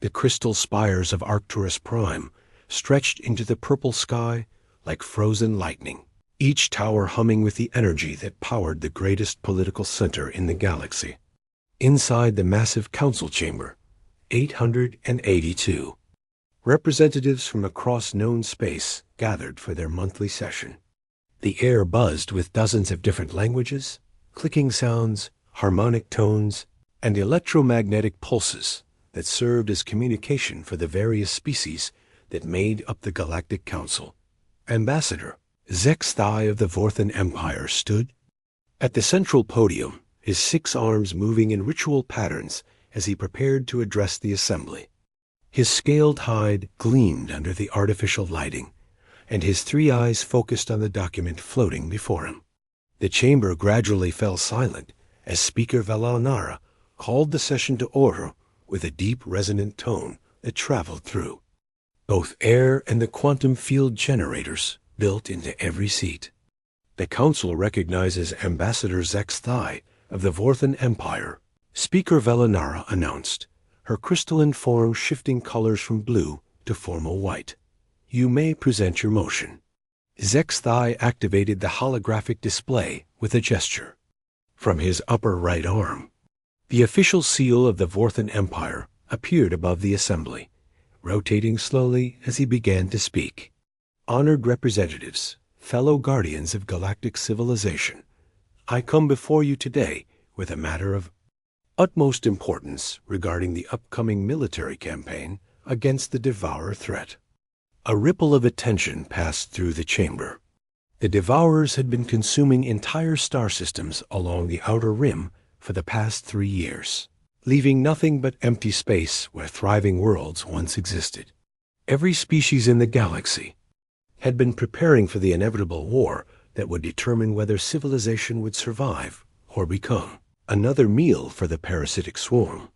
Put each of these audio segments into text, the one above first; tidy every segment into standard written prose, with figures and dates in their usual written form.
The crystal spires of Arcturus Prime stretched into the purple sky like frozen lightning, each tower humming with the energy that powered the greatest political center in the galaxy. Inside the massive council chamber, 882 representatives from across known space gathered for their monthly session. The air buzzed with dozens of different languages, clicking sounds, harmonic tones, and electromagnetic pulses that served as communication for the various species that made up the Galactic Council. Ambassador Zexthai of the Vorthan Empire stood at the central podium, his 6 arms moving in ritual patterns as he prepared to address the assembly. His scaled hide gleamed under the artificial lighting, and his 3 eyes focused on the document floating before him. The chamber gradually fell silent as Speaker Valanara called the session to order with a deep resonant tone that traveled through both air and the quantum field generators built into every seat. The council recognizes Ambassador Zexthai of the Vorthan Empire, Speaker Valanara announced, her crystalline form shifting colors from blue to formal white. You may present your motion. Zexthai activated the holographic display with a gesture. From his upper right arm, the official seal of the Vorthan Empire appeared above the assembly, rotating slowly as he began to speak. Honored representatives, fellow guardians of galactic civilization, I come before you today with a matter of utmost importance regarding the upcoming military campaign against the Devourer threat. A ripple of attention passed through the chamber. The Devourers had been consuming entire star systems along the outer rim for the past 3 years, leaving nothing but empty space where thriving worlds once existed. Every species in the galaxy had been preparing for the inevitable war that would determine whether civilization would survive or become another meal for the parasitic swarm.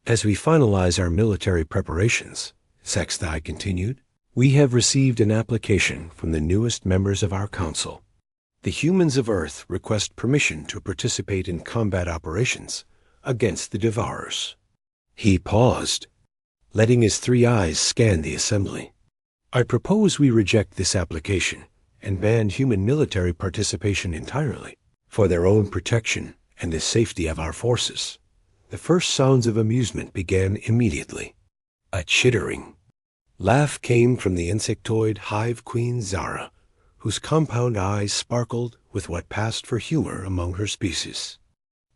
As we finalize our military preparations, Zexthai continued, we have received an application from the newest members of our council. The humans of Earth request permission to participate in combat operations against the Devourers. He paused, letting his 3 eyes scan the assembly. I propose we reject this application and ban human military participation entirely for their own protection and the safety of our forces. The first sounds of amusement began immediately. A chittering laugh came from the insectoid hive queen Zara, whose compound eyes sparkled with what passed for humor among her species.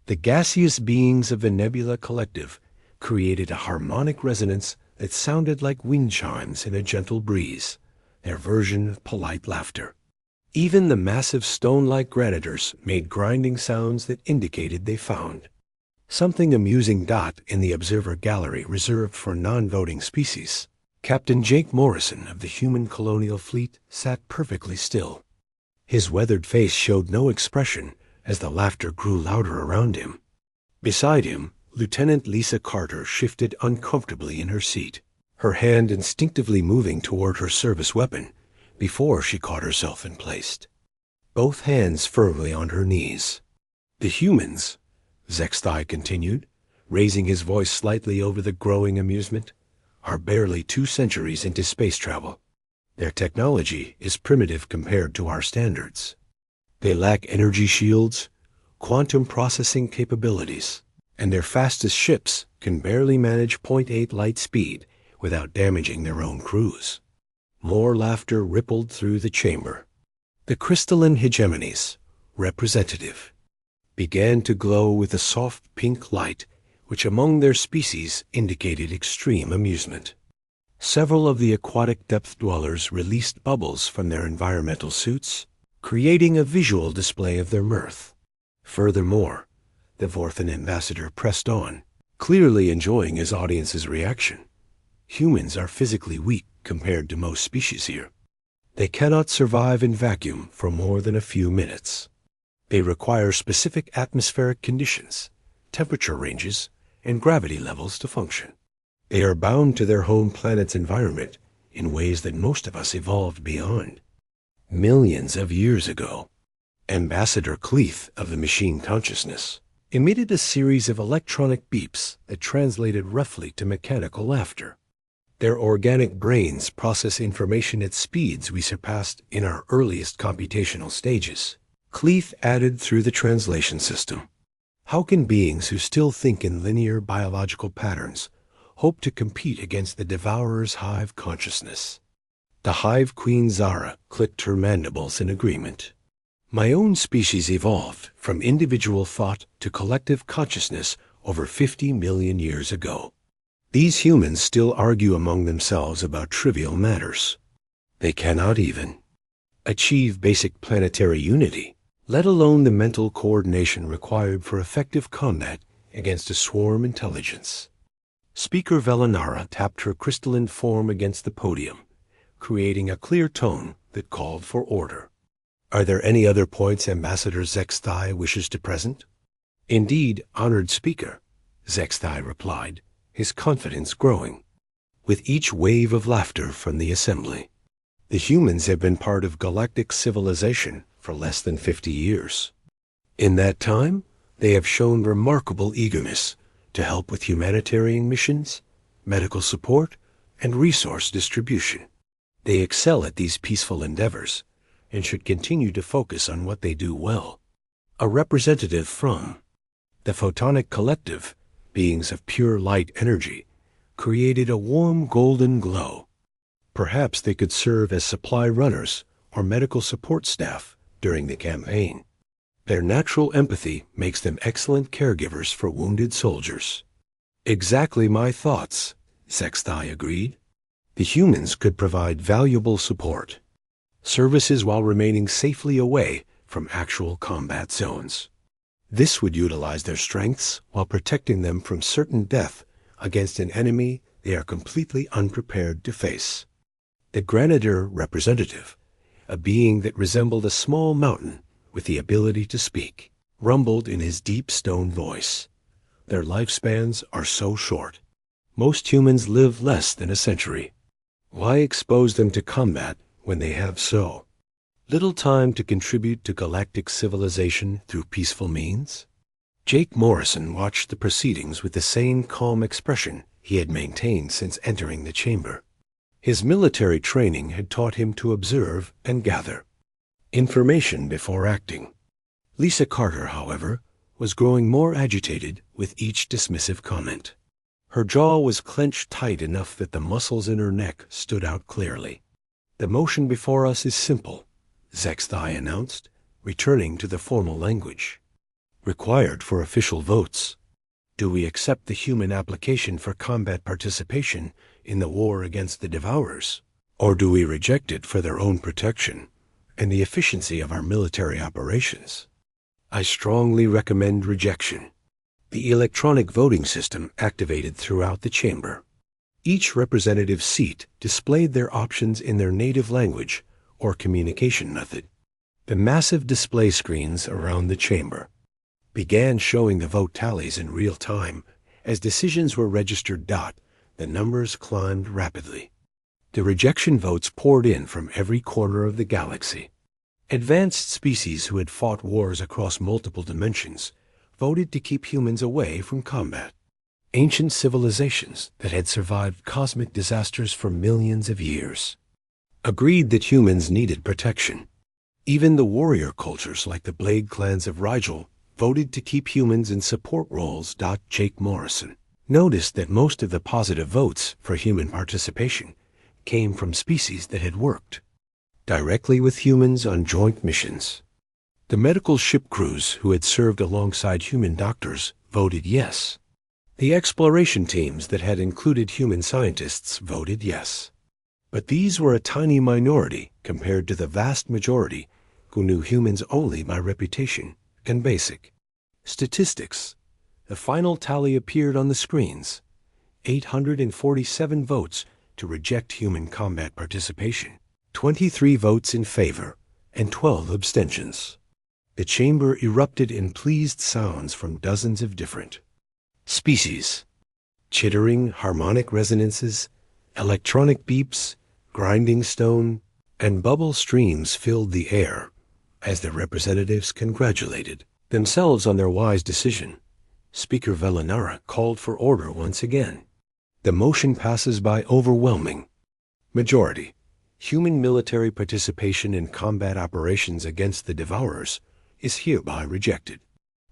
The gaseous beings of the Nebula Collective created a harmonic resonance that sounded like wind chimes in a gentle breeze, their version of polite laughter. Even the massive stone-like granitors made grinding sounds that indicated they found something amusing. In the observer gallery reserved for non-voting species, Captain Jake Morrison of the human colonial fleet sat perfectly still. His weathered face showed no expression as the laughter grew louder around him. Beside him, Lieutenant Lisa Carter shifted uncomfortably in her seat, her hand instinctively moving toward her service weapon before she caught herself and placed both hands firmly on her knees. The humans, Zexthai continued, raising his voice slightly over the growing amusement, are barely 2 centuries into space travel. Their technology is primitive compared to our standards. They lack energy shields, quantum processing capabilities, and their fastest ships can barely manage 0.8 light speed without damaging their own crews. More laughter rippled through the chamber. The crystalline hegemonies, representative, began to glow with a soft pink light which among their species indicated extreme amusement. Several of the aquatic depth dwellers released bubbles from their environmental suits, creating a visual display of their mirth. Furthermore, the Vorthan ambassador pressed on, clearly enjoying his audience's reaction. Humans are physically weak compared to most species here. They cannot survive in vacuum for more than a few minutes. They require specific atmospheric conditions, temperature ranges, and gravity levels to function. They are bound to their home planet's environment in ways that most of us evolved beyond. Millions of years ago, Ambassador Cleeth of the Machine Consciousness emitted a series of electronic beeps that translated roughly to mechanical laughter. Their organic brains process information at speeds we surpassed in our earliest computational stages. Cleef added through the translation system. How can beings who still think in linear biological patterns hope to compete against the Devourer's hive consciousness? The hive queen Zara clicked her mandibles in agreement. My own species evolved from individual thought to collective consciousness over 50 million years ago. These humans still argue among themselves about trivial matters. They cannot even achieve basic planetary unity, let alone the mental coordination required for effective combat against a swarm intelligence. Speaker Velanara tapped her crystalline form against the podium, creating a clear tone that called for order. Are there any other points Ambassador Zexthai wishes to present? Indeed, honored speaker, Zexthai replied, his confidence growing. With each wave of laughter from the assembly. The humans have been part of galactic civilization for less than 50 years. In that time, they have shown remarkable eagerness to help with humanitarian missions, medical support, and resource distribution. They excel at these peaceful endeavors and should continue to focus on what they do well. A representative from the Photonic Collective, beings of pure light energy, created a warm golden glow. Perhaps they could serve as supply runners or medical support staff during the campaign. Their natural empathy makes them excellent caregivers for wounded soldiers. Exactly my thoughts, Zexthai agreed. The humans could provide valuable support, services while remaining safely away from actual combat zones. This would utilize their strengths while protecting them from certain death against an enemy they are completely unprepared to face. The Grenadier representative, a being that resembled a small mountain with the ability to speak, rumbled in his deep stone voice. Their lifespans are so short. Most humans live less than a century. Why expose them to combat when they have so little time to contribute to galactic civilization through peaceful means? Jake Morrison watched the proceedings with the same calm expression he had maintained since entering the chamber. His military training had taught him to observe and gather information before acting. Lisa Carter, however, was growing more agitated with each dismissive comment. Her jaw was clenched tight enough that the muscles in her neck stood out clearly. The motion before us is simple, Zexthai announced, returning to the formal language. Required for official votes. Do we accept the human application for combat participation in the war against the Devourers, or do we reject it for their own protection and the efficiency of our military operations? I strongly recommend rejection. The electronic voting system activated throughout the chamber. Each representative's seat displayed their options in their native language or communication method. The massive display screens around the chamber began showing the vote tallies in real time. As decisions were registered. The numbers climbed rapidly. The rejection votes poured in from every corner of the galaxy. Advanced species who had fought wars across multiple dimensions voted to keep humans away from combat. Ancient civilizations that had survived cosmic disasters for millions of years agreed that humans needed protection. Even the warrior cultures like the Blade clans of Rigel voted to keep humans in support roles. Jake Morrison noticed that most of the positive votes for human participation came from species that had worked directly with humans on joint missions. The medical ship crews who had served alongside human doctors voted yes. The exploration teams that had included human scientists voted yes. But these were a tiny minority compared to the vast majority who knew humans only by reputation and basic statistics. The final tally appeared on the screens. 847 votes to reject human combat participation, 23 votes in favor, and 12 abstentions. The chamber erupted in pleased sounds from dozens of different species. Chittering harmonic resonances, electronic beeps, grinding stone, and bubble streams filled the air as the representatives congratulated themselves on their wise decision Speaker Velinara called for order once again. The motion passes by overwhelming majority. Human military participation in combat operations against the Devourers is hereby rejected.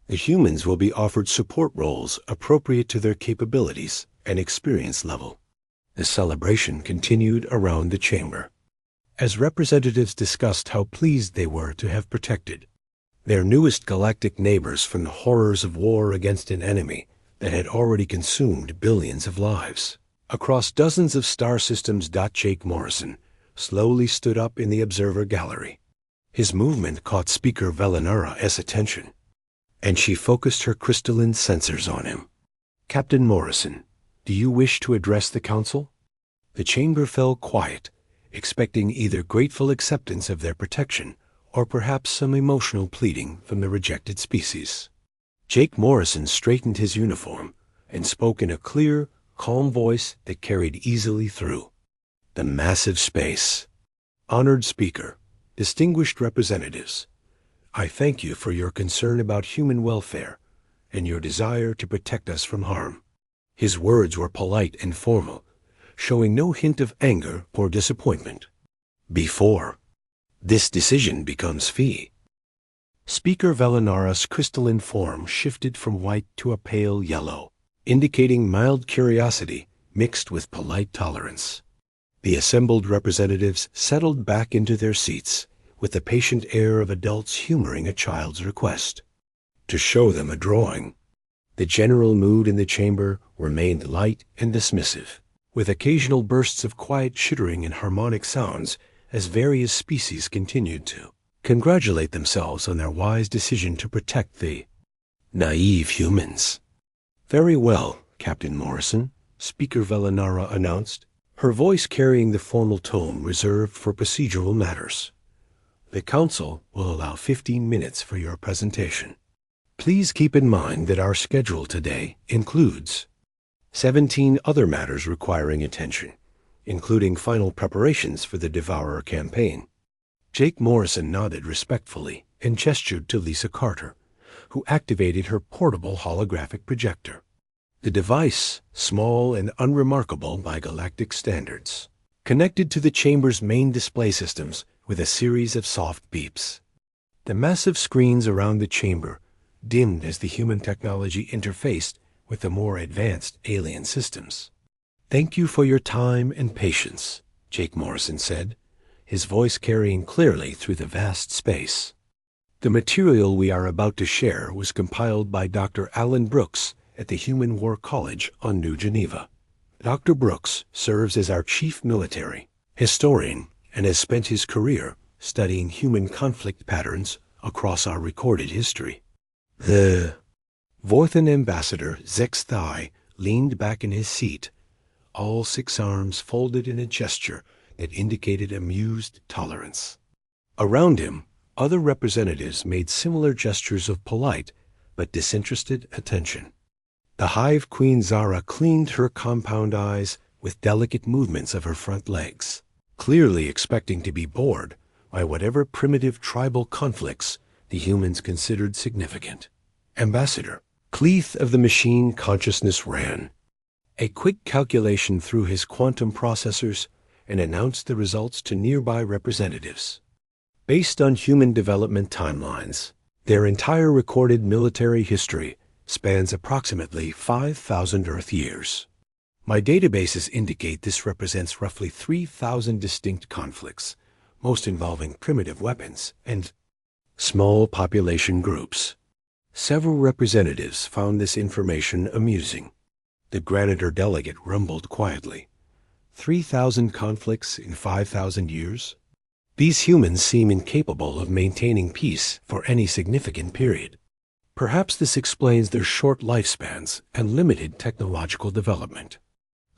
The humans will be offered support roles appropriate to their capabilities and experience level. The celebration continued around the chamber, as representatives discussed how pleased they were to have protected their newest galactic neighbors from the horrors of war against an enemy that had already consumed billions of lives. Across dozens of star systems. Jake Morrison slowly stood up in the observer gallery. His movement caught Speaker Velinara's attention, and she focused her crystalline sensors on him. Captain Morrison, do you wish to address the council? The chamber fell quiet, expecting either grateful acceptance of their protection or perhaps some emotional pleading from the rejected species. Jake Morrison straightened his uniform and spoke in a clear, calm voice that carried easily through the massive space. Honored Speaker, distinguished representatives, I thank you for your concern about human welfare and your desire to protect us from harm. His words were polite and formal, showing no hint of anger or disappointment. Before this decision becomes fee. Speaker Velinara's crystalline form shifted from white to a pale yellow, indicating mild curiosity mixed with polite tolerance. The assembled representatives settled back into their seats with the patient air of adults humoring a child's request to show them a drawing. The general mood in the chamber remained light and dismissive, with occasional bursts of quiet chittering and harmonic sounds as various species continued to congratulate themselves on their wise decision to protect the naive humans. Very well, Captain Morrison, Speaker Velinara announced, her voice carrying the formal tone reserved for procedural matters. The Council will allow 15 minutes for your presentation. Please keep in mind that our schedule today includes 17 other matters requiring attention, including final preparations for the Devourer campaign. Jake Morrison nodded respectfully and gestured to Lisa Carter, who activated her portable holographic projector. The device, small and unremarkable by galactic standards, connected to the chamber's main display systems with a series of soft beeps. The massive screens around the chamber dimmed as the human technology interfaced with the more advanced alien systems. Thank you for your time and patience, Jake Morrison said, his voice carrying clearly through the vast space. The material we are about to share was compiled by Dr. Alan Brooks at the Human War College on New Geneva. Dr. Brooks serves as our chief military historian and has spent his career studying human conflict patterns across our recorded history. The Vorthan ambassador Zex Thai leaned back in his seat, all 6 arms folded in a gesture that indicated amused tolerance. Around him, other representatives made similar gestures of polite but disinterested attention. The Hive Queen Zara cleaned her compound eyes with delicate movements of her front legs, clearly expecting to be bored by whatever primitive tribal conflicts the humans considered significant. Ambassador Cleeth of the Machine Consciousness ran a quick calculation through his quantum processors and announced the results to nearby representatives. Based on human development timelines, their entire recorded military history spans approximately 5,000 Earth years. My databases indicate this represents roughly 3,000 distinct conflicts, most involving primitive weapons and small population groups. Several representatives found this information amusing. The Granitor delegate rumbled quietly. 3,000 conflicts in 5,000 years? These humans seem incapable of maintaining peace for any significant period. Perhaps this explains their short lifespans and limited technological development.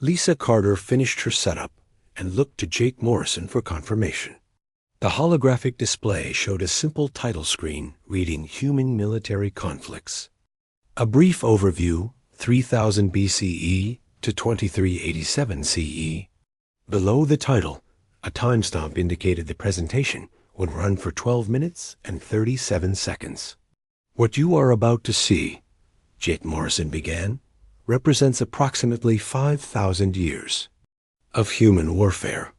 Lisa Carter finished her setup and looked to Jake Morrison for confirmation. The holographic display showed a simple title screen reading Human Military Conflicts. A brief overview, 3000 BCE to 2387 CE. Below the title, a timestamp indicated the presentation would run for 12 minutes and 37 seconds. What you are about to see Jake Morrison began, represents approximately 5,000 years of human warfare.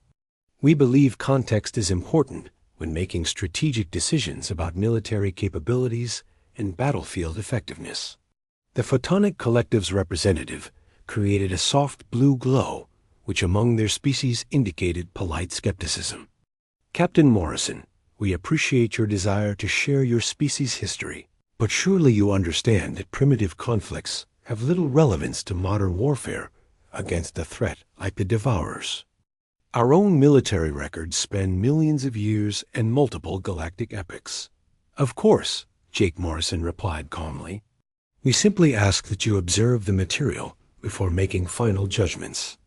We believe context is important when making strategic decisions about military capabilities and battlefield effectiveness. The Photonic Collective's representative created a soft blue glow, which among their species indicated polite skepticism. Captain Morrison, we appreciate your desire to share your species' history, but surely you understand that primitive conflicts have little relevance to modern warfare against a threat like the Devourers. Our own military records span millions of years and multiple galactic epochs. Of course, Jake Morrison replied calmly. We simply ask that you observe the material before making final judgments.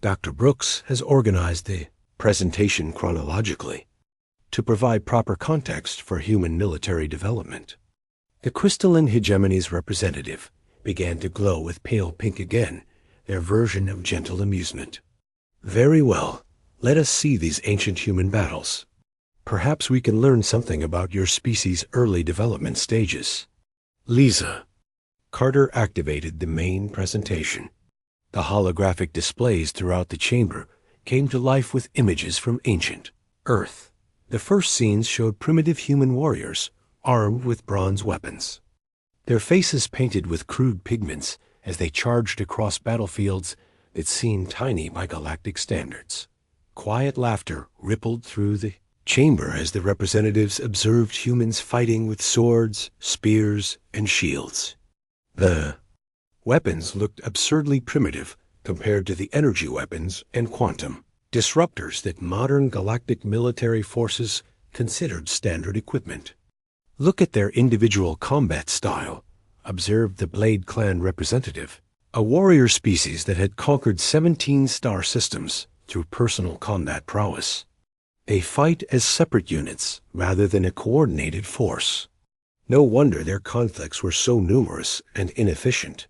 Dr. Brooks has organized the presentation chronologically to provide proper context for human military development. The crystalline hegemony's representative began to glow with pale pink again, their version of gentle amusement. Very well, let us see these ancient human battles. Perhaps we can learn something about your species' early development stages. Lisa. Carter activated the main presentation. The holographic displays throughout the chamber came to life with images from ancient Earth. The first scenes showed primitive human warriors armed with bronze weapons. Their faces painted with crude pigments as they charged across battlefields that seemed tiny by galactic standards. Quiet laughter rippled through the chamber as the representatives observed humans fighting with swords, spears, and shields. The weapons looked absurdly primitive compared to the energy weapons and quantum disruptors that modern galactic military forces considered standard equipment. Look at their individual combat style, observed the Blade Clan representative, a warrior species that had conquered 17 star systems through personal combat prowess. They fight as separate units rather than a coordinated force. No wonder their conflicts were so numerous and inefficient.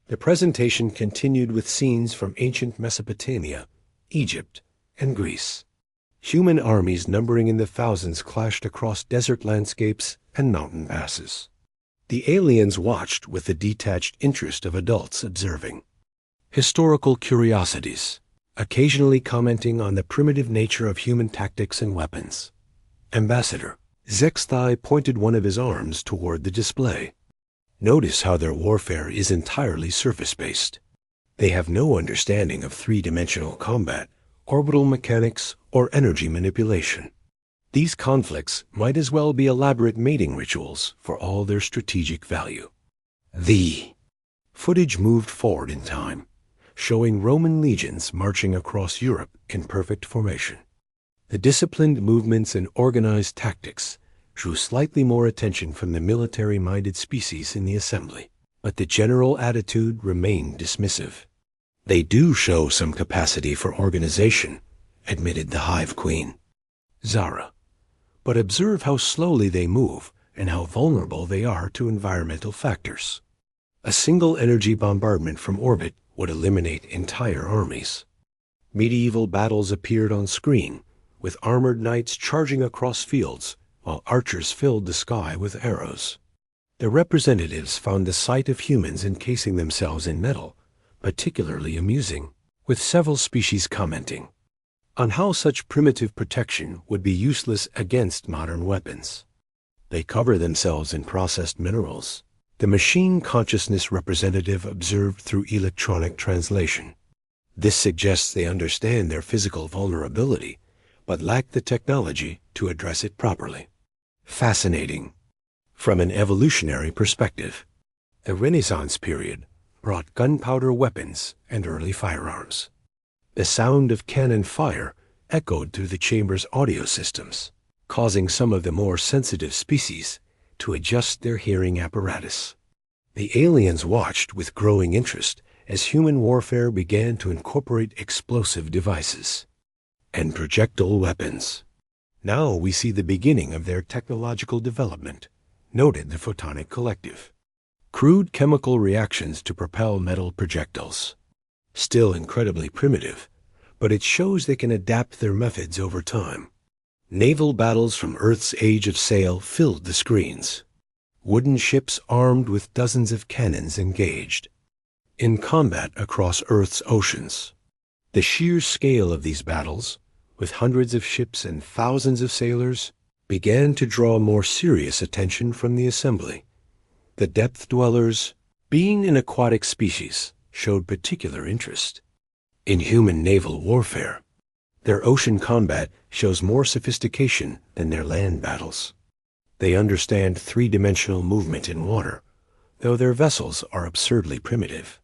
The presentation continued with scenes from ancient Mesopotamia, Egypt, and Greece. Human armies numbering in the thousands clashed across desert landscapes and mountain passes. The aliens watched with the detached interest of adults observing historical curiosities, occasionally commenting on the primitive nature of human tactics and weapons. Ambassador Zexthai pointed one of his arms toward the display. Notice how their warfare is entirely surface-based. They have no understanding of three-dimensional combat, orbital mechanics, or energy manipulation. These conflicts might as well be elaborate mating rituals for all their strategic value. The footage moved forward in time, showing Roman legions marching across Europe in perfect formation. The disciplined movements and organized tactics drew slightly more attention from the military-minded species in the assembly, but the general attitude remained dismissive. They do show some capacity for organization, admitted the Hive Queen. Zara. But observe how slowly they move and how vulnerable they are to environmental factors. A single energy bombardment from orbit would eliminate entire armies. Medieval battles appeared on screen, with armored knights charging across fields while archers filled the sky with arrows. The representatives found the sight of humans encasing themselves in metal particularly amusing, with several species commenting on how such primitive protection would be useless against modern weapons. They cover themselves in processed minerals. The machine consciousness representative observed through electronic translation. This suggests they understand their physical vulnerability, but lack the technology to address it properly. Fascinating. From an evolutionary perspective, the Renaissance period brought gunpowder weapons and early firearms. The sound of cannon fire echoed through the chamber's audio systems, causing some of the more sensitive species to adjust their hearing apparatus. The aliens watched with growing interest as human warfare began to incorporate explosive devices and projectile weapons. Now we see the beginning of their technological development, noted the Photonic Collective. Crude chemical reactions to propel metal projectiles. Still incredibly primitive, but it shows they can adapt their methods over time. Naval battles from Earth's Age of Sail filled the screens. wooden ships armed with dozens of cannons engaged in combat across Earth's oceans. The sheer scale of these battles, with hundreds of ships and thousands of sailors, began to draw more serious attention from the assembly. The depth dwellers, being an aquatic species, showed particular interest in human naval warfare. Their ocean combat shows more sophistication than their land battles. They understand three-dimensional movement in water, though their vessels are absurdly primitive.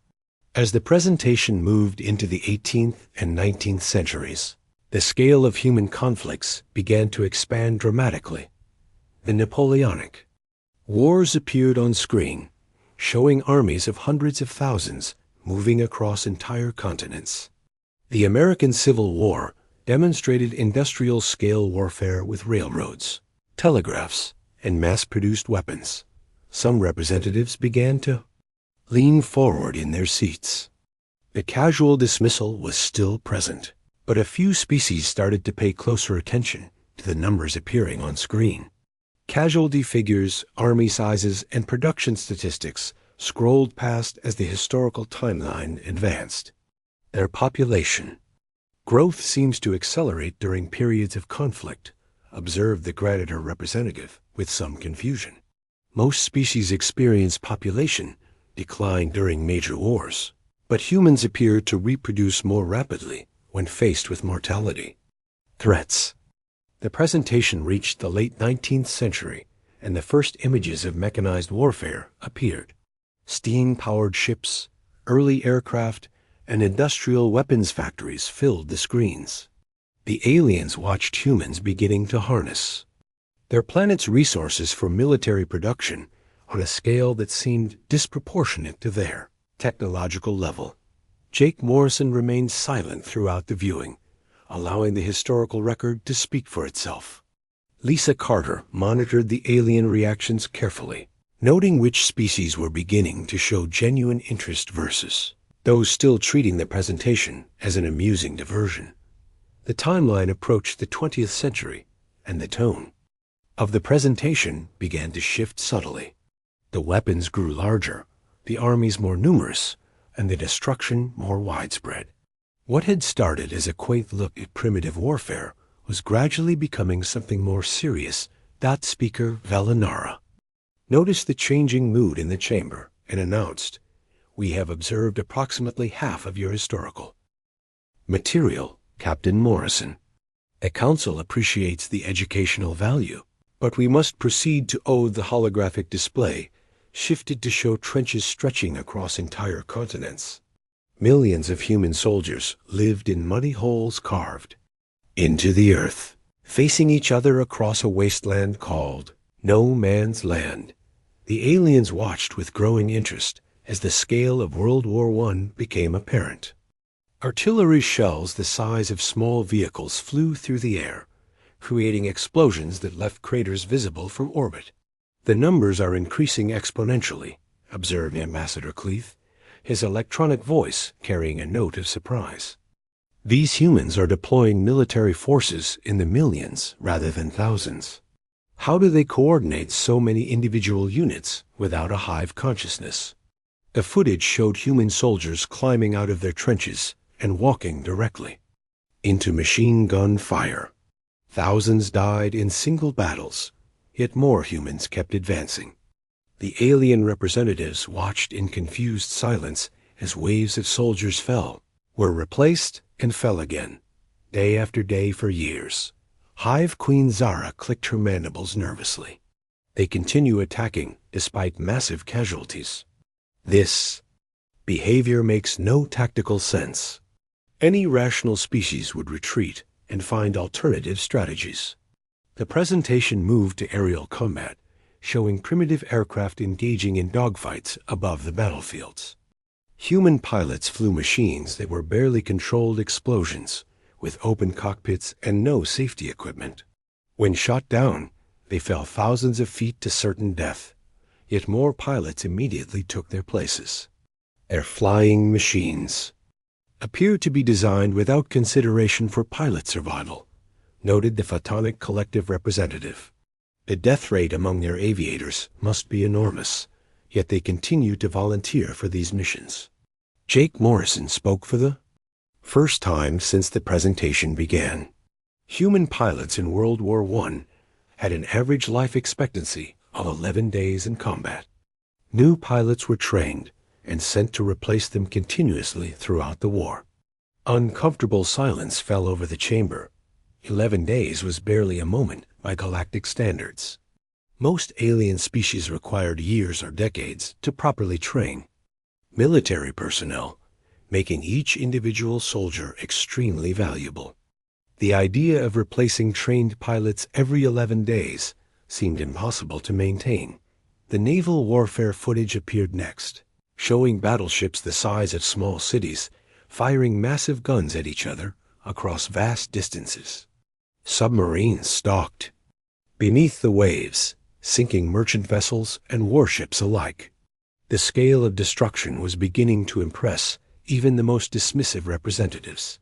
As the presentation moved into the 18th and 19th centuries, the scale of human conflicts began to expand dramatically. The Napoleonic Wars appeared on screen, showing armies of hundreds of thousands moving across entire continents. The American Civil War demonstrated industrial-scale warfare with railroads, telegraphs, and mass-produced weapons. Some representatives began to lean forward in their seats. The casual dismissal was still present, but a few species started to pay closer attention to the numbers appearing on screen. Casualty figures, army sizes, and production statistics scrolled past as the historical timeline advanced. Their population growth seems to accelerate during periods of conflict, observed the Graditor representative with some confusion. Most species experience population decline during major wars, but humans appear to reproduce more rapidly when faced with mortality. Threats. The presentation reached the late 19th century, and the first images of mechanized warfare appeared. Steam-powered ships, early aircraft, and industrial weapons factories filled the screens. The aliens watched humans beginning to harness their planet's resources for military production on a scale that seemed disproportionate to their technological level. Jake Morrison remained silent throughout the viewing, allowing the historical record to speak for itself. Lisa Carter monitored the alien reactions carefully, noting which species were beginning to show genuine interest versus those still treating the presentation as an amusing diversion. The timeline approached the 20th century, and the tone of the presentation began to shift subtly. The weapons grew larger, the armies more numerous, and the destruction more widespread. What had started as a quaint look at primitive warfare was gradually becoming something more serious. Speaker Valinara noticed the changing mood in the chamber and announced, "We have observed approximately half of your historical material, Captain Morrison. The Council appreciates the educational value, but we must proceed to ode the holographic display shifted to show trenches stretching across entire continents. Millions of human soldiers lived in muddy holes carved into the earth, facing each other across a wasteland called No Man's Land. The aliens watched with growing interest as the scale of World War I became apparent. Artillery shells the size of small vehicles flew through the air, creating explosions that left craters visible from orbit. The numbers are increasing exponentially, observed Ambassador Cleef, his electronic voice carrying a note of surprise. These humans are deploying military forces in the millions rather than thousands. How do they coordinate so many individual units without a hive consciousness? The footage showed human soldiers climbing out of their trenches and walking directly into machine gun fire. Thousands died in single battles, yet more humans kept advancing. The alien representatives watched in confused silence as waves of soldiers fell, were replaced, and fell again, day after day for years. Hive Queen Zara clicked her mandibles nervously. They continue attacking despite massive casualties. This behavior makes no tactical sense. Any rational species would retreat and find alternative strategies. The presentation moved to aerial combat, showing primitive aircraft engaging in dogfights above the battlefields. Human pilots flew machines that were barely controlled explosions, with open cockpits and no safety equipment. When shot down, they fell thousands of feet to certain death, yet more pilots immediately took their places. Their flying machines appeared to be designed without consideration for pilot survival, noted the Photonic Collective representative. The death rate among their aviators must be enormous, yet they continue to volunteer for these missions. Jake Morrison spoke for the first time since the presentation began. Human pilots in World War I had an average life expectancy of 11 days in combat. New pilots were trained and sent to replace them continuously throughout the war. Uncomfortable silence fell over the chamber. 11 days was barely a moment by galactic standards. Most alien species required years or decades to properly train. Military personnel, making each individual soldier extremely valuable. The idea of replacing trained pilots every 11 days seemed impossible to maintain. The naval warfare footage appeared next, showing battleships the size of small cities firing massive guns at each other across vast distances. Submarines stalked beneath the waves, sinking merchant vessels and warships alike. The scale of destruction was beginning to impress even the most dismissive representatives.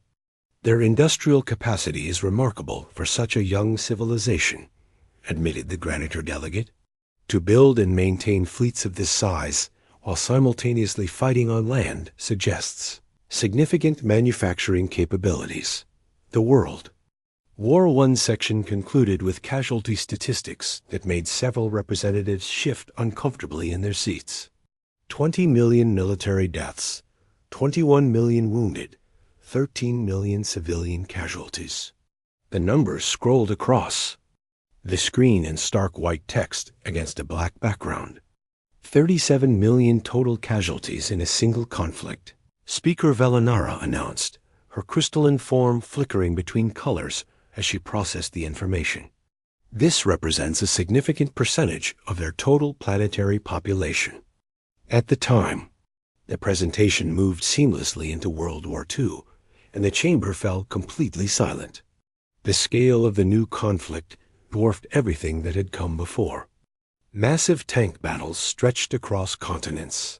Their industrial capacity is remarkable for such a young civilization, admitted the Granitor delegate. To build and maintain fleets of this size while simultaneously fighting on land suggests significant manufacturing capabilities. The World War I section concluded with casualty statistics that made several representatives shift uncomfortably in their seats. 20 million military deaths, 21 million wounded, 13 million civilian casualties. The numbers scrolled across the screen in stark white text against a black background. 37 million total casualties in a single conflict. Speaker Velanara announced, her crystalline form flickering between colors as she processed the information. This represents a significant percentage of their total planetary population. At the time, the presentation moved seamlessly into World War II, and the chamber fell completely silent. The scale of the new conflict dwarfed everything that had come before. Massive tank battles stretched across continents.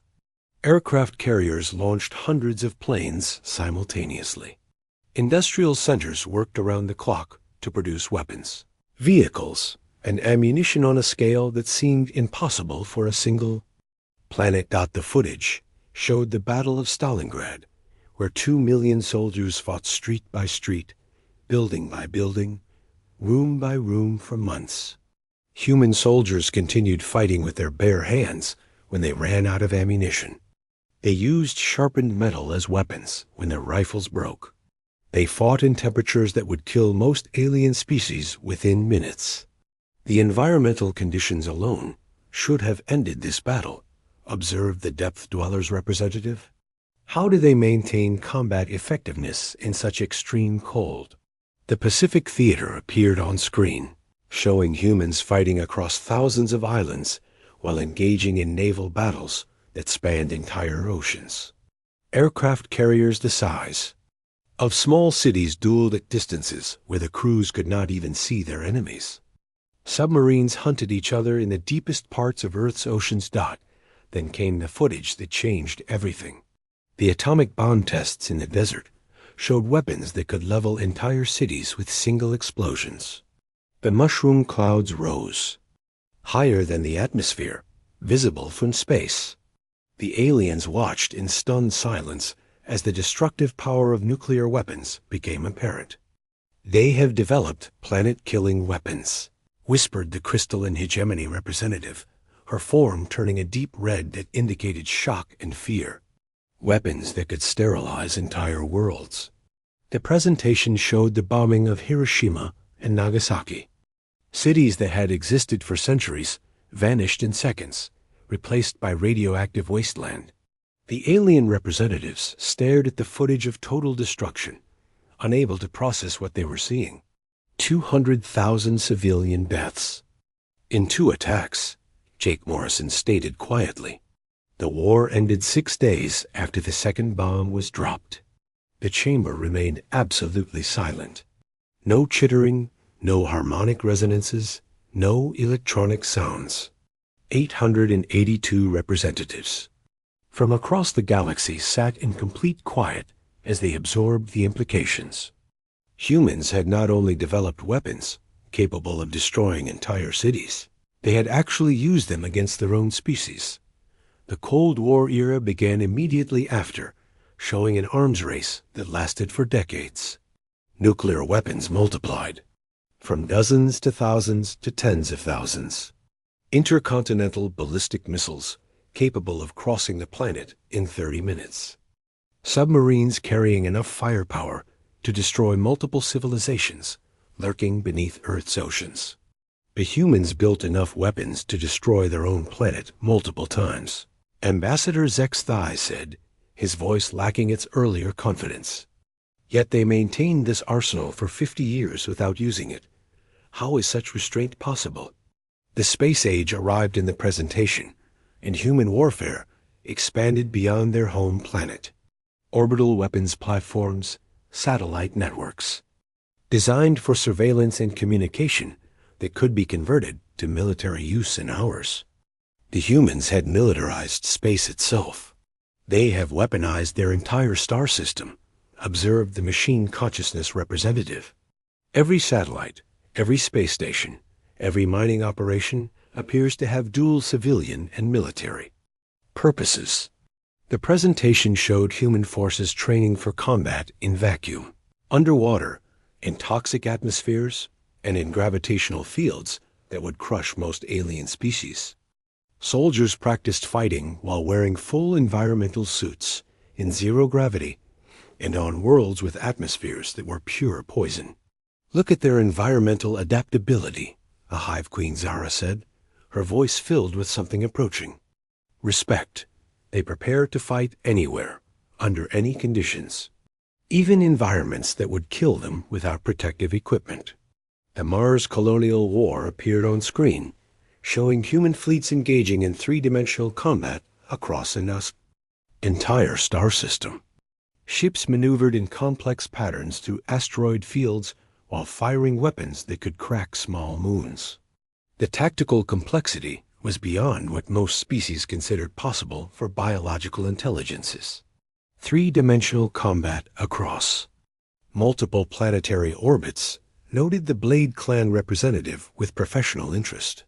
Aircraft carriers launched hundreds of planes simultaneously. Industrial centers worked around the clock to produce weapons, vehicles, and ammunition on a scale that seemed impossible for a single planet. The footage showed the Battle of Stalingrad, where 2 million soldiers fought street by street, building by building, room by room for months. Human soldiers continued fighting with their bare hands when they ran out of ammunition. They used sharpened metal as weapons when their rifles broke. They fought in temperatures that would kill most alien species within minutes. The environmental conditions alone should have ended this battle, observed the Depth Dwellers representative. How do they maintain combat effectiveness in such extreme cold? The Pacific Theater appeared on screen, showing humans fighting across thousands of islands while engaging in naval battles that spanned entire oceans. Aircraft carriers the size of small cities dueled at distances where the crews could not even see their enemies. Submarines hunted each other in the deepest parts of Earth's oceans. Then came the footage that changed everything. The atomic bomb tests in the desert showed weapons that could level entire cities with single explosions. The mushroom clouds rose, higher than the atmosphere, visible from space. The aliens watched in stunned silence as the destructive power of nuclear weapons became apparent. They have developed planet-killing weapons, whispered the crystalline hegemony representative, her form turning a deep red that indicated shock and fear. Weapons that could sterilize entire worlds. The presentation showed the bombing of Hiroshima and Nagasaki. Cities that had existed for centuries vanished in seconds, replaced by radioactive wasteland. The alien representatives stared at the footage of total destruction, unable to process what they were seeing. 200,000 civilian deaths. In 2 attacks, Jake Morrison stated quietly. The war ended 6 days after the second bomb was dropped. The chamber remained absolutely silent. No chittering, no harmonic resonances, no electronic sounds. 882 representatives from across the galaxy sat in complete quiet as they absorbed the implications. Humans had not only developed weapons, capable of destroying entire cities. They had actually used them against their own species. The Cold War era began immediately after, showing an arms race that lasted for decades. Nuclear weapons multiplied, from dozens to thousands to tens of thousands. Intercontinental ballistic missiles capable of crossing the planet in 30 minutes. Submarines carrying enough firepower to destroy multiple civilizations lurking beneath Earth's oceans. The humans built enough weapons to destroy their own planet multiple times. Ambassador Zex Thai said, his voice lacking its earlier confidence. Yet they maintained this arsenal for 50 years without using it. How is such restraint possible? The space age arrived in the presentation, and human warfare expanded beyond their home planet. Orbital weapons platforms, satellite networks. Designed for surveillance and communication that could be converted to military use in hours. The humans had militarized space itself. They have weaponized their entire star system, observed the machine consciousness representative. Every satellite, every space station, every mining operation appears to have dual civilian and military purposes. The presentation showed human forces training for combat in vacuum, underwater, in toxic atmospheres, and in gravitational fields that would crush most alien species. Soldiers practiced fighting while wearing full environmental suits, in zero gravity, and on worlds with atmospheres that were pure poison. Look at their environmental adaptability, a Hive Queen Zara said, her voice filled with something approaching. Respect. They prepare to fight anywhere, under any conditions, even environments that would kill them without protective equipment. The Mars Colonial War appeared on screen, showing human fleets engaging in three-dimensional combat across an entire star system. Ships maneuvered in complex patterns through asteroid fields while firing weapons that could crack small moons. The tactical complexity was beyond what most species considered possible for biological intelligences. Three-dimensional combat across multiple planetary orbits, noted the Blade Clan representative with professional interest.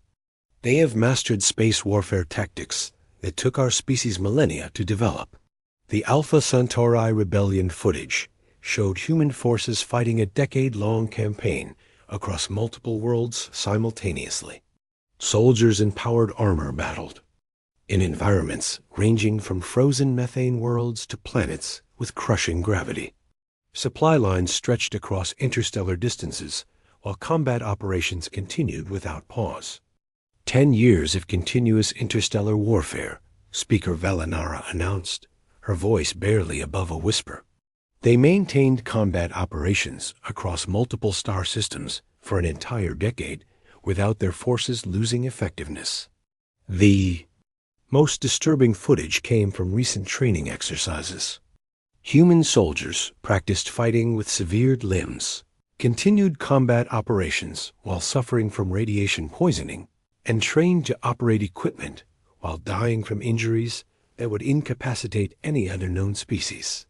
They have mastered space warfare tactics that took our species millennia to develop. The Alpha Centauri Rebellion footage showed human forces fighting a decade-long campaign across multiple worlds simultaneously. Soldiers in powered armor battled in environments ranging from frozen methane worlds to planets with crushing gravity. Supply lines stretched across interstellar distances while combat operations continued without pause. 10 years of continuous interstellar warfare, Speaker Valinara announced, her voice barely above a whisper. They maintained combat operations across multiple star systems for an entire decade without their forces losing effectiveness. The most disturbing footage came from recent training exercises. Human soldiers practiced fighting with severed limbs, continued combat operations while suffering from radiation poisoning, and trained to operate equipment while dying from injuries that would incapacitate any other known species.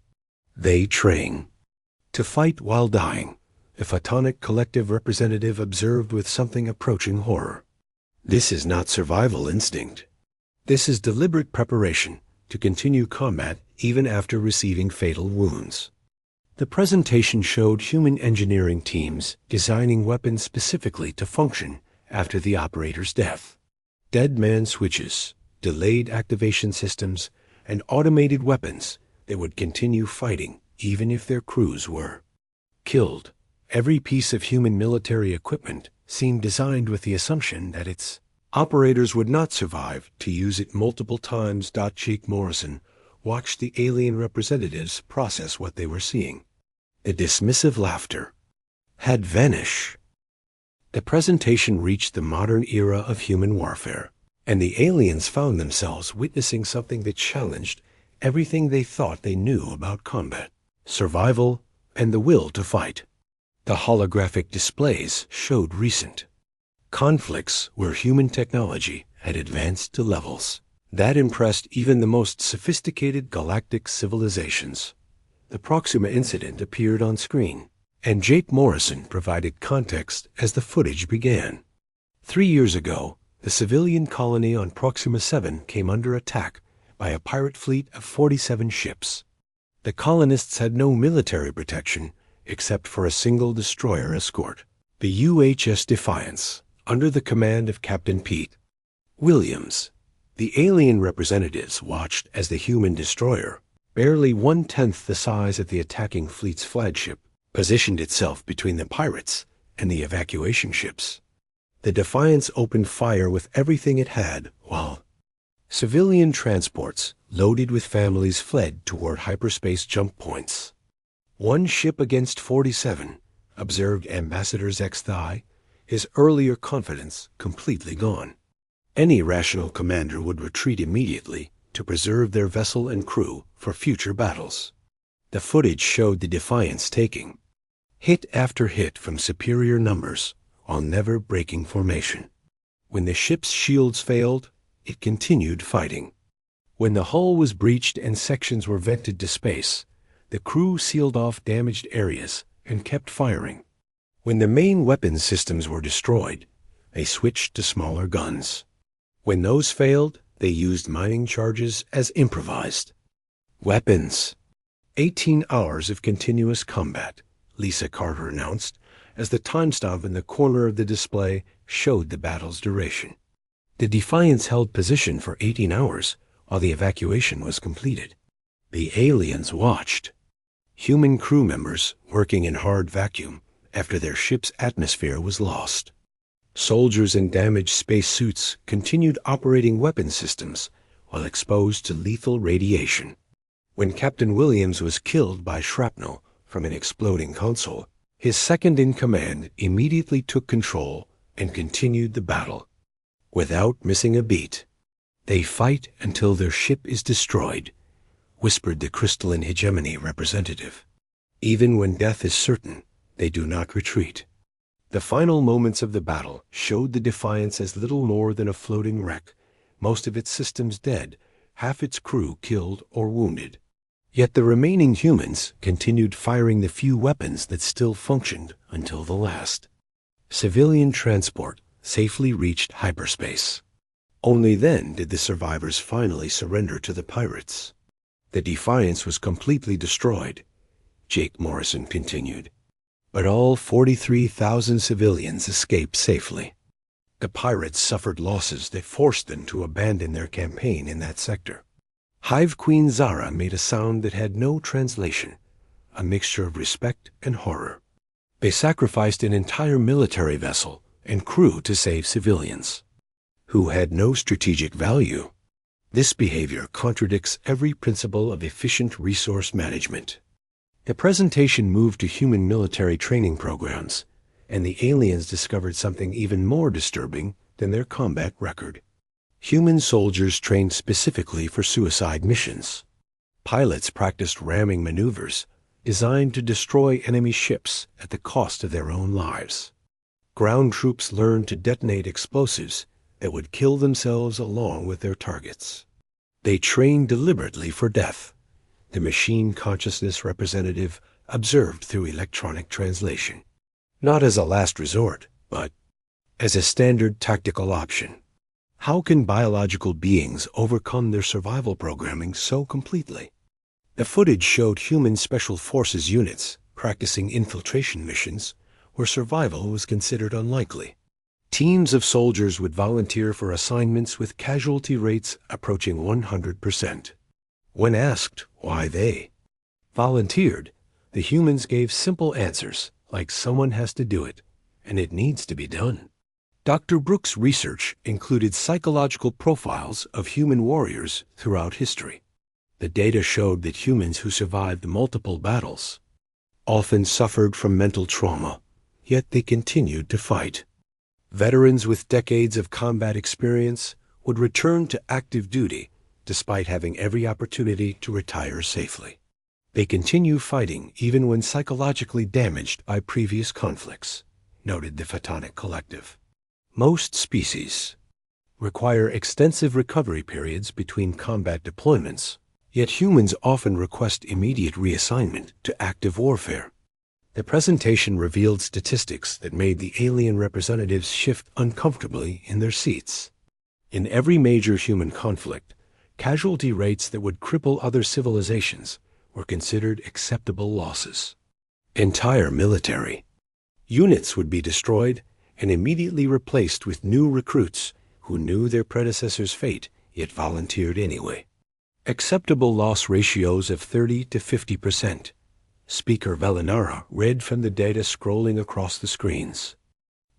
They train to fight while dying, the Photonic Collective representative observed with something approaching horror. This is not survival instinct. This is deliberate preparation to continue combat even after receiving fatal wounds. The presentation showed human engineering teams designing weapons specifically to function after the operator's death. Dead man switches, delayed activation systems, and automated weapons that would continue fighting even if their crews were killed. Every piece of human military equipment seemed designed with the assumption that its operators would not survive to use it multiple times. Cheek Morrison watched the alien representatives process what they were seeing. The dismissive laughter had vanished. The presentation reached the modern era of human warfare, and the aliens found themselves witnessing something that challenged everything they thought they knew about combat, survival, and the will to fight. The holographic displays showed recent conflicts where human technology had advanced to levels that impressed even the most sophisticated galactic civilizations. The Proxima incident appeared on screen, and Jake Morrison provided context as the footage began. 3 years ago, the civilian colony on Proxima 7 came under attack by a pirate fleet of 47 ships. The colonists had no military protection except for a single destroyer escort, the UHS Defiance, under the command of Captain Pete Williams. The alien representatives watched as the human destroyer, barely 1/10 the size of the attacking fleet's flagship, positioned itself between the pirates and the evacuation ships. The Defiance opened fire with everything it had, while civilian transports loaded with families fled toward hyperspace jump points. One ship against 47, observed Ambassador Zexthai, his earlier confidence completely gone. Any rational commander would retreat immediately to preserve their vessel and crew for future battles. The footage showed the Defiance taking hit after hit from superior numbers while never breaking formation. When the ship's shields failed, it continued fighting. When the hull was breached and sections were vented to space, the crew sealed off damaged areas and kept firing. When the main weapons systems were destroyed, they switched to smaller guns. When those failed, they used mining charges as improvised weapons. 18 hours of continuous combat, Lisa Carter announced, as the timestamp in the corner of the display showed the battle's duration. The Defiance held position for 18 hours while the evacuation was completed. The aliens watched. Human crew members working in hard vacuum after their ship's atmosphere was lost. Soldiers in damaged spacesuits continued operating weapon systems while exposed to lethal radiation. When Captain Williams was killed by shrapnel from an exploding console, his second-in-command immediately took control and continued the battle. Without missing a beat, "They fight until their ship is destroyed," whispered the crystalline hegemony representative. "Even when death is certain, they do not retreat." The final moments of the battle showed the Defiance as little more than a floating wreck, most of its systems dead, half its crew killed or wounded. Yet the remaining humans continued firing the few weapons that still functioned until the last. Civilian transport safely reached hyperspace. Only then did the survivors finally surrender to the pirates. The Defiance was completely destroyed, Jake Morrison continued. But all 43,000 civilians escaped safely. The pirates suffered losses that forced them to abandon their campaign in that sector. Hive Queen Zara made a sound that had no translation, a mixture of respect and horror. They sacrificed an entire military vessel and crew to save civilians, who had no strategic value. This behavior contradicts every principle of efficient resource management. The presentation moved to human military training programs, and the aliens discovered something even more disturbing than their combat record. Human soldiers trained specifically for suicide missions. Pilots practiced ramming maneuvers designed to destroy enemy ships at the cost of their own lives. Ground troops learned to detonate explosives that would kill themselves along with their targets. They trained deliberately for death, the machine consciousness representative observed through electronic translation. Not as a last resort, but as a standard tactical option. How can biological beings overcome their survival programming so completely? The footage showed human special forces units practicing infiltration missions where survival was considered unlikely. Teams of soldiers would volunteer for assignments with casualty rates approaching 100%. When asked why they volunteered, the humans gave simple answers like someone has to do it, and it needs to be done. Dr. Brooks' research included psychological profiles of human warriors throughout history. The data showed that humans who survived multiple battles often suffered from mental trauma, yet they continued to fight. Veterans with decades of combat experience would return to active duty despite having every opportunity to retire safely. They continue fighting even when psychologically damaged by previous conflicts, noted the Photonic Collective. Most species require extensive recovery periods between combat deployments, yet humans often request immediate reassignment to active warfare. The presentation revealed statistics that made the alien representatives shift uncomfortably in their seats. In every major human conflict, casualty rates that would cripple other civilizations were considered acceptable losses. Entire military units would be destroyed and immediately replaced with new recruits who knew their predecessors' fate yet volunteered anyway. Acceptable loss ratios of 30 to 50%. Speaker Velinara read from the data scrolling across the screens.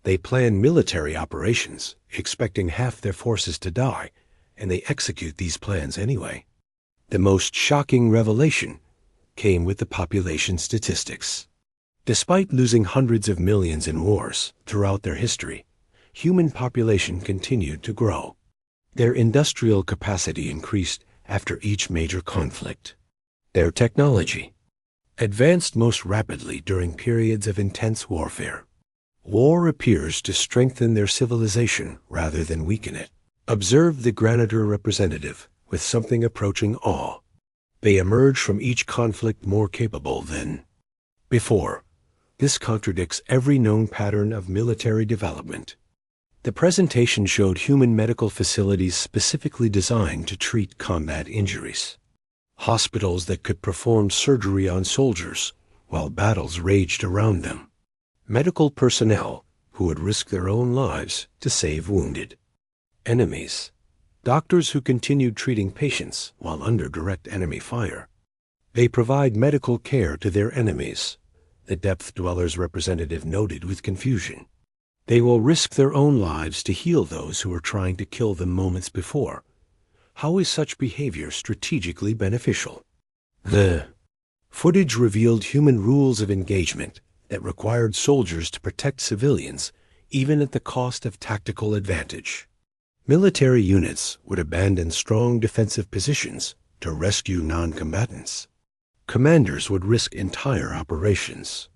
They plan military operations, expecting half their forces to die, and they execute these plans anyway. The most shocking revelation came with the population statistics. Despite losing hundreds of millions in wars throughout their history, human population continued to grow. Their industrial capacity increased after each major conflict. Their technology advanced most rapidly during periods of intense warfare. War appears to strengthen their civilization rather than weaken it. Observe the Granitor representative with something approaching awe. They emerge from each conflict more capable than before. This contradicts every known pattern of military development. The presentation showed human medical facilities specifically designed to treat combat injuries. Hospitals that could perform surgery on soldiers while battles raged around them. Medical personnel who would risk their own lives to save wounded. Enemies. Doctors who continued treating patients while under direct enemy fire. They provide medical care to their enemies, the Depth Dwellers representative noted with confusion. They will risk their own lives to heal those who were trying to kill them moments before. How is such behavior strategically beneficial? The footage revealed human rules of engagement that required soldiers to protect civilians even at the cost of tactical advantage. Military units would abandon strong defensive positions to rescue non-combatants. Commanders would risk entire operations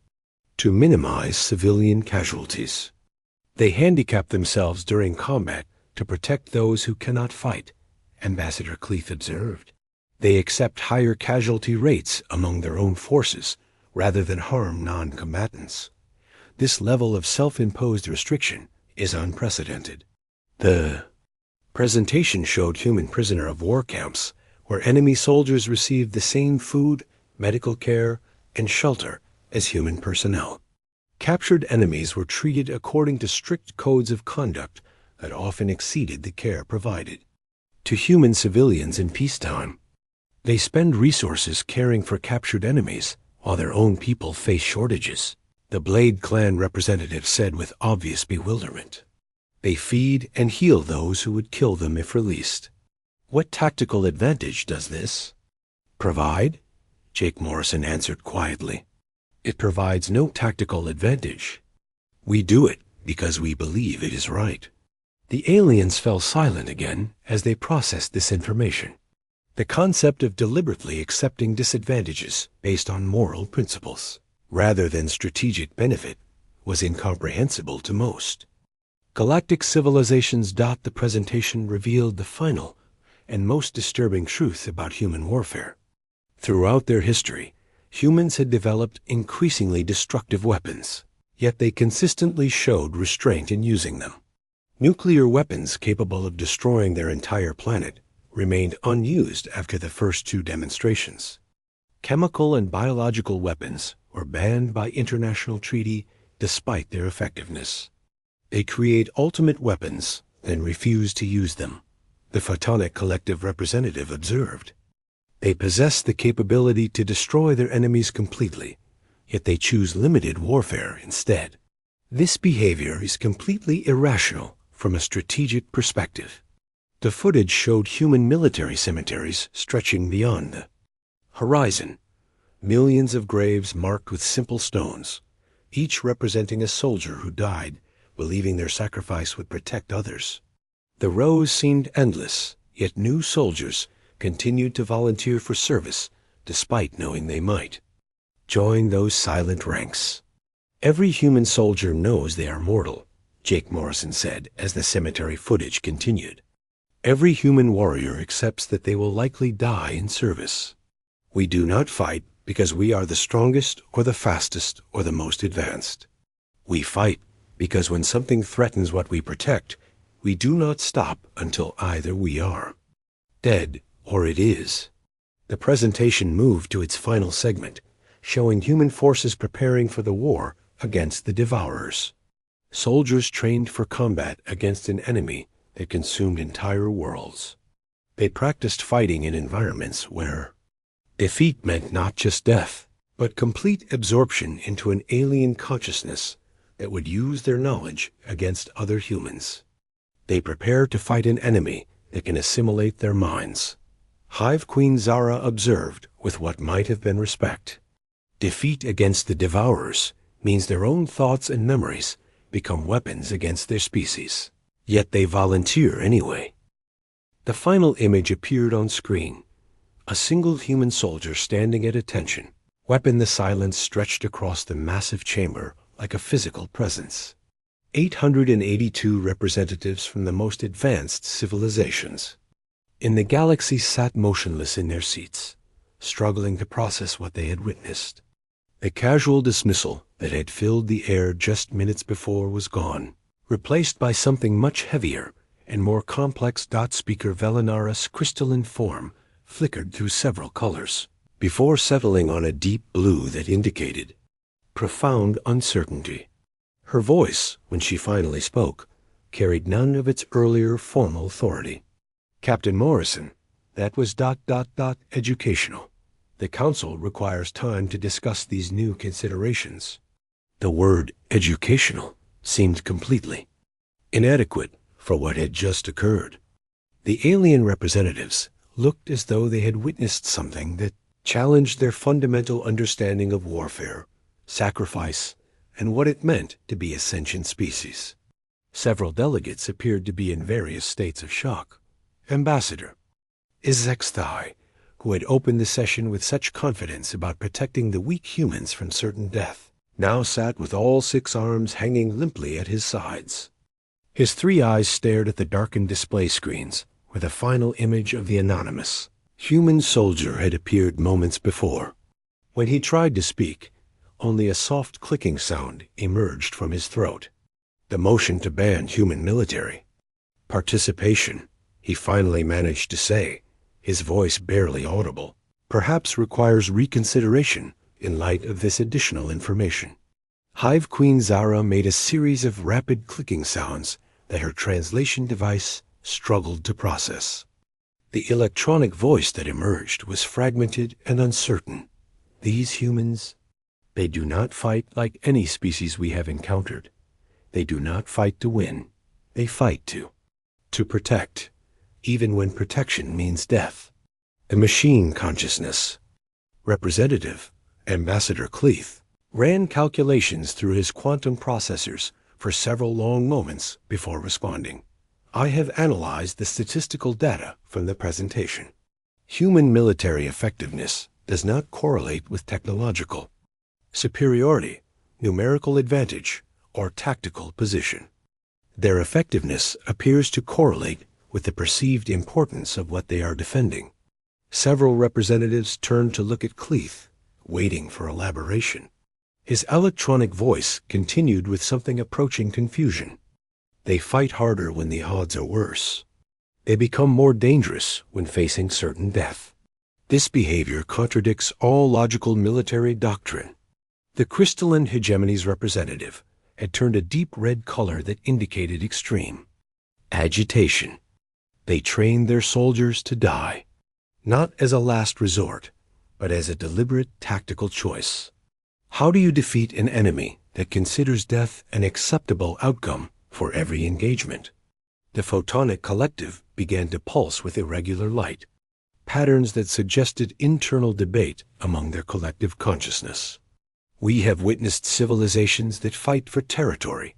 to minimize civilian casualties. They handicap themselves during combat to protect those who cannot fight, Ambassador Cleef observed. They accept higher casualty rates among their own forces rather than harm non-combatants. This level of self-imposed restriction is unprecedented. The presentation showed human prisoner of war camps where enemy soldiers received the same food, medical care, and shelter as human personnel. Captured enemies were treated according to strict codes of conduct that often exceeded the care provided to human civilians in peacetime. They spend resources caring for captured enemies while their own people face shortages, the Blade Clan representative said with obvious bewilderment. They feed and heal those who would kill them if released. What tactical advantage does this provide? Jake Morrison answered quietly. It provides no tactical advantage. We do it because we believe it is right. The aliens fell silent again as they processed this information. The concept of deliberately accepting disadvantages based on moral principles, rather than strategic benefit, was incomprehensible to most. Galactic civilizations. The presentation revealed the final and most disturbing truth about human warfare. Throughout their history, humans had developed increasingly destructive weapons, yet they consistently showed restraint in using them. Nuclear weapons capable of destroying their entire planet remained unused after the first two demonstrations. Chemical and biological weapons were banned by international treaty despite their effectiveness. They create ultimate weapons, then refuse to use them, the Photonic Collective representative observed. They possess the capability to destroy their enemies completely, yet they choose limited warfare instead. This behavior is completely irrational from a strategic perspective. The footage showed human military cemeteries stretching beyond the horizon. Millions of graves marked with simple stones, each representing a soldier who died, believing their sacrifice would protect others. The rows seemed endless, yet new soldiers continued to volunteer for service despite knowing they might join those silent ranks. Every human soldier knows they are mortal, Jake Morrison said as the cemetery footage continued. Every human warrior accepts that they will likely die in service. We do not fight because we are the strongest or the fastest or the most advanced. We fight because when something threatens what we protect, we do not stop until either we are dead or it is. The presentation moved to its final segment, showing human forces preparing for the war against the Devourers. Soldiers trained for combat against an enemy that consumed entire worlds. They practiced fighting in environments where defeat meant not just death, but complete absorption into an alien consciousness that would use their knowledge against other humans. They prepare to fight an enemy that can assimilate their minds. Hive Queen Zara observed with what might have been respect. Defeat against the Devourers means their own thoughts and memories become weapons against their species. Yet they volunteer anyway. The final image appeared on screen. A single human soldier standing at attention, weapon the silence stretched across the massive chamber like a physical presence. 882 representatives from the most advanced civilizations in the galaxy sat motionless in their seats, struggling to process what they had witnessed. The casual dismissal that had filled the air just minutes before was gone, replaced by something much heavier and more complex. Speaker Velinara's crystalline form flickered through several colors, before settling on a deep blue that indicated profound uncertainty. Her voice, when she finally spoke, carried none of its earlier formal authority. Captain Morrison, that was ... educational. The Council requires time to discuss these new considerations. The word educational seemed completely inadequate for what had just occurred. The alien representatives looked as though they had witnessed something that challenged their fundamental understanding of warfare, sacrifice, and what it meant to be a sentient species. Several delegates appeared to be in various states of shock. Ambassador Izexthai, who had opened the session with such confidence about protecting the weak humans from certain death, now sat with all 6 arms hanging limply at his sides. His 3 eyes stared at the darkened display screens, where the final image of the anonymous human soldier had appeared moments before. When he tried to speak, only a soft clicking sound emerged from his throat. The motion to ban human military participation, he finally managed to say, his voice barely audible, perhaps requires reconsideration in light of this additional information. Hive Queen Zara made a series of rapid clicking sounds that her translation device struggled to process. The electronic voice that emerged was fragmented and uncertain. These humans, they do not fight like any species we have encountered. They do not fight to win. They fight to protect, even when protection means death. A machine consciousness. Representative Ambassador Cleeth ran calculations through his quantum processors for several long moments before responding. I have analyzed the statistical data from the presentation. Human military effectiveness does not correlate with technological superiority, numerical advantage, or tactical position. Their effectiveness appears to correlate with the perceived importance of what they are defending. Several representatives turned to look at Cleeth, waiting for elaboration. His electronic voice continued with something approaching confusion. They fight harder when the odds are worse. They become more dangerous when facing certain death. This behavior contradicts all logical military doctrine. The crystalline hegemony's representative had turned a deep red color that indicated extreme agitation. They trained their soldiers to die, not as a last resort, but as a deliberate tactical choice. How do you defeat an enemy that considers death an acceptable outcome for every engagement? The photonic collective began to pulse with irregular light, patterns that suggested internal debate among their collective consciousness. We have witnessed civilizations that fight for territory,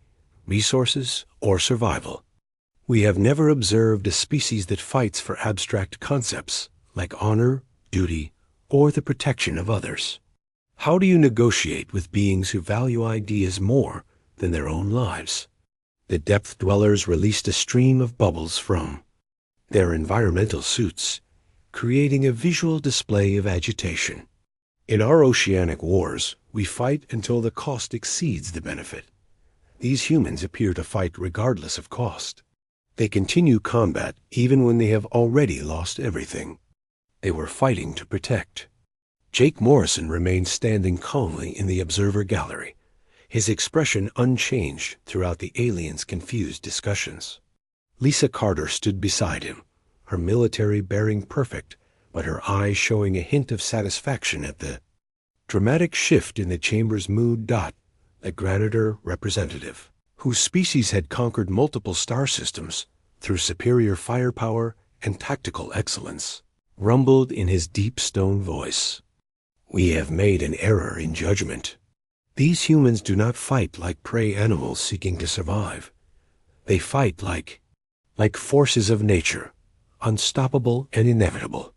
resources, or survival. We have never observed a species that fights for abstract concepts like honor, duty, or the protection of others. How do you negotiate with beings who value ideas more than their own lives? The depth dwellers released a stream of bubbles from their environmental suits, creating a visual display of agitation. In our oceanic wars, we fight until the cost exceeds the benefit. These humans appear to fight regardless of cost. They continue combat even when they have already lost everything. They were fighting to protect. Jake Morrison remained standing calmly in the observer gallery, his expression unchanged throughout the aliens' confused discussions. Lisa Carter stood beside him, her military bearing perfect, but her eyes showing a hint of satisfaction at the dramatic shift in the chamber's mood. The Granitor representative, whose species had conquered multiple star systems through superior firepower and tactical excellence, rumbled in his deep stone voice. "We have made an error in judgment. These humans do not fight like prey animals seeking to survive. They fight like forces of nature, unstoppable and inevitable."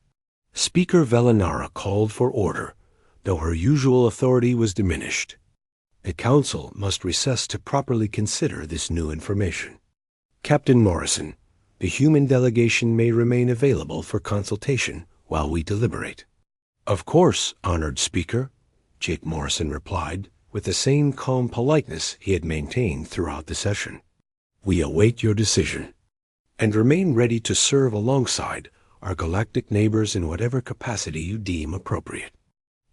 Speaker Velinara called for order, though her usual authority was diminished. The council must recess to properly consider this new information. "Captain Morrison, the human delegation may remain available for consultation while we deliberate." "Of course, honored speaker," Jake Morrison replied, with the same calm politeness he had maintained throughout the session. "We await your decision, and remain ready to serve alongside our galactic neighbors in whatever capacity you deem appropriate."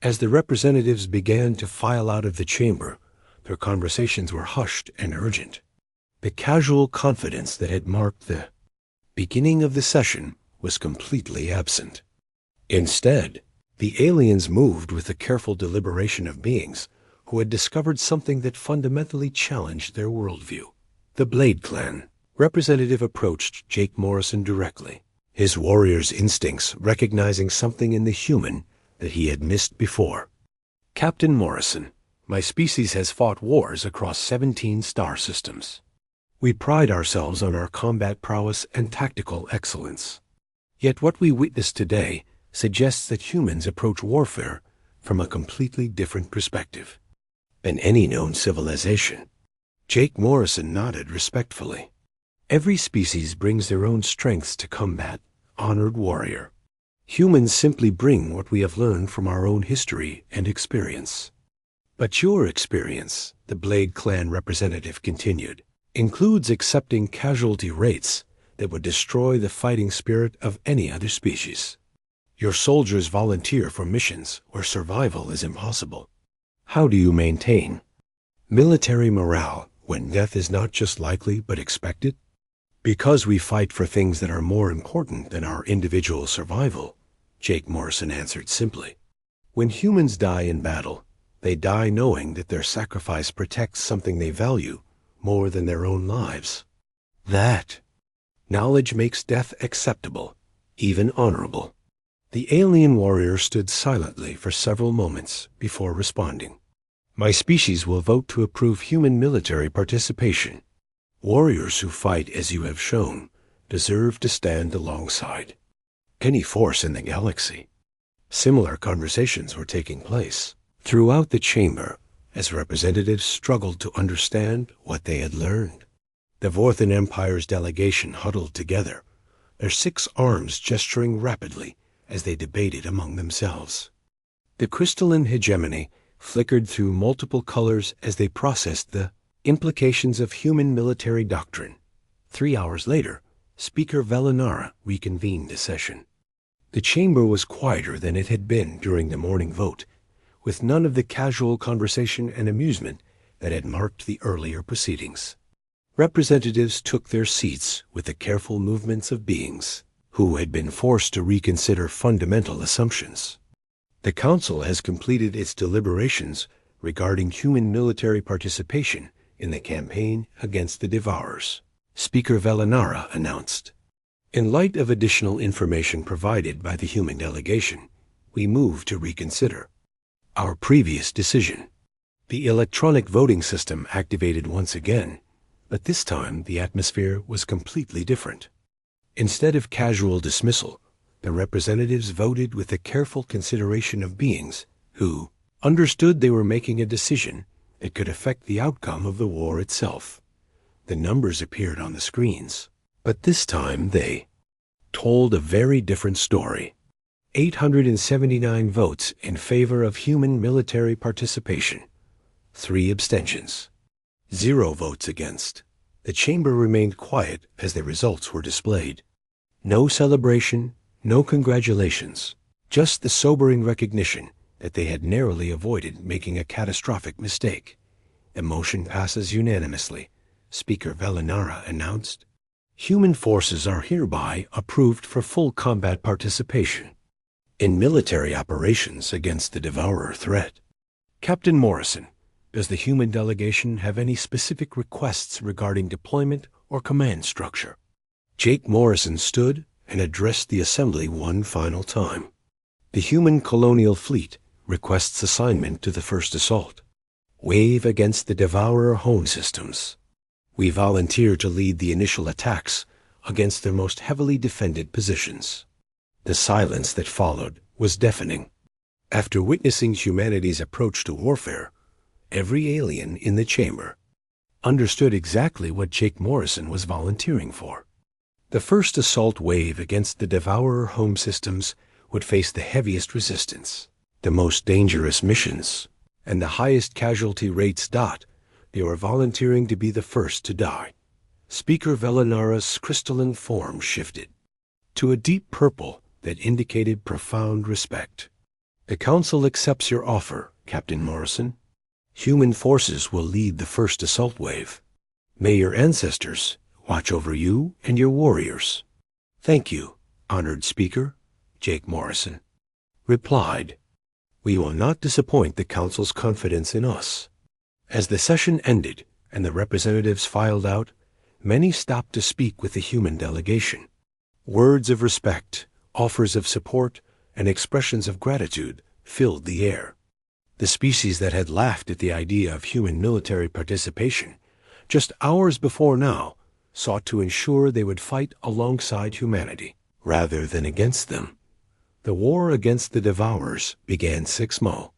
As the representatives began to file out of the chamber, their conversations were hushed and urgent. The casual confidence that had marked the beginning of the session was completely absent. Instead, the aliens moved with the careful deliberation of beings who had discovered something that fundamentally challenged their worldview. The Blade Clan representative approached Jake Morrison directly, his warrior's instincts recognizing something in the human that he had missed before. "Captain Morrison, my species has fought wars across 17 star systems. We pride ourselves on our combat prowess and tactical excellence. Yet what we witness today suggests that humans approach warfare from a completely different perspective than any known civilization." Jake Morrison nodded respectfully. "Every species brings their own strengths to combat, honored warrior. Humans simply bring what we have learned from our own history and experience." "But your experience," the Blade Clan representative continued, "includes accepting casualty rates that would destroy the fighting spirit of any other species. Your soldiers volunteer for missions where survival is impossible. How do you maintain military morale when death is not just likely but expected?" "Because we fight for things that are more important than our individual survival," Jake Morrison answered simply. "When humans die in battle, they die knowing that their sacrifice protects something they value more than their own lives. That knowledge makes death acceptable, even honorable." The alien warrior stood silently for several moments before responding. "My species will vote to approve human military participation. Warriors who fight as you have shown deserve to stand alongside any force in the galaxy." Similar conversations were taking place throughout the chamber as representatives struggled to understand what they had learned. The Vorthan Empire's delegation huddled together, their 6 arms gesturing rapidly as they debated among themselves. The crystalline hegemony flickered through multiple colors as they processed the implications of human military doctrine. 3 hours later, Speaker Velinara reconvened the session. The chamber was quieter than it had been during the morning vote, with none of the casual conversation and amusement that had marked the earlier proceedings. Representatives took their seats with the careful movements of beings who had been forced to reconsider fundamental assumptions. "The Council has completed its deliberations regarding human military participation in the campaign against the Devourers," Speaker Velinara announced. "In light of additional information provided by the human delegation, we move to reconsider our previous decision." The electronic voting system activated once again, but this time the atmosphere was completely different. Instead of casual dismissal, the representatives voted with the careful consideration of beings who understood they were making a decision that could affect the outcome of the war itself. The numbers appeared on the screens, but this time they told a very different story. 879 votes in favor of human military participation, 3 abstentions, 0 votes against. The chamber remained quiet as the results were displayed. No celebration, no congratulations, just the sobering recognition that they had narrowly avoided making a catastrophic mistake. The motion passes unanimously, Speaker Velinara announced. Human forces are hereby approved for full combat participation in military operations against the Devourer threat. Captain Morrison, does the human delegation have any specific requests regarding deployment or command structure? Jake Morrison stood and addressed the assembly one final time. The human colonial fleet requests assignment to the first assault wave against the Devourer home systems. We volunteer to lead the initial attacks against their most heavily defended positions. The silence that followed was deafening. After witnessing humanity's approach to warfare, every alien in the chamber understood exactly what Jake Morrison was volunteering for. The first assault wave against the Devourer home systems would face the heaviest resistance, the most dangerous missions, and the highest casualty rates. They were volunteering to be the first to die. Speaker Velinara's crystalline form shifted to a deep purple that indicated profound respect. The Council accepts your offer, Captain Morrison. Human forces will lead the first assault wave. May your ancestors watch over you and your warriors. Thank you, honored Speaker, Jake Morrison replied. We will not disappoint the Council's confidence in us. As the session ended and the representatives filed out, many stopped to speak with the human delegation. Words of respect, offers of support, and expressions of gratitude filled the air. The species that had laughed at the idea of human military participation just hours before now sought to ensure they would fight alongside humanity rather than against them. The war against the Devourers began 6 Mo.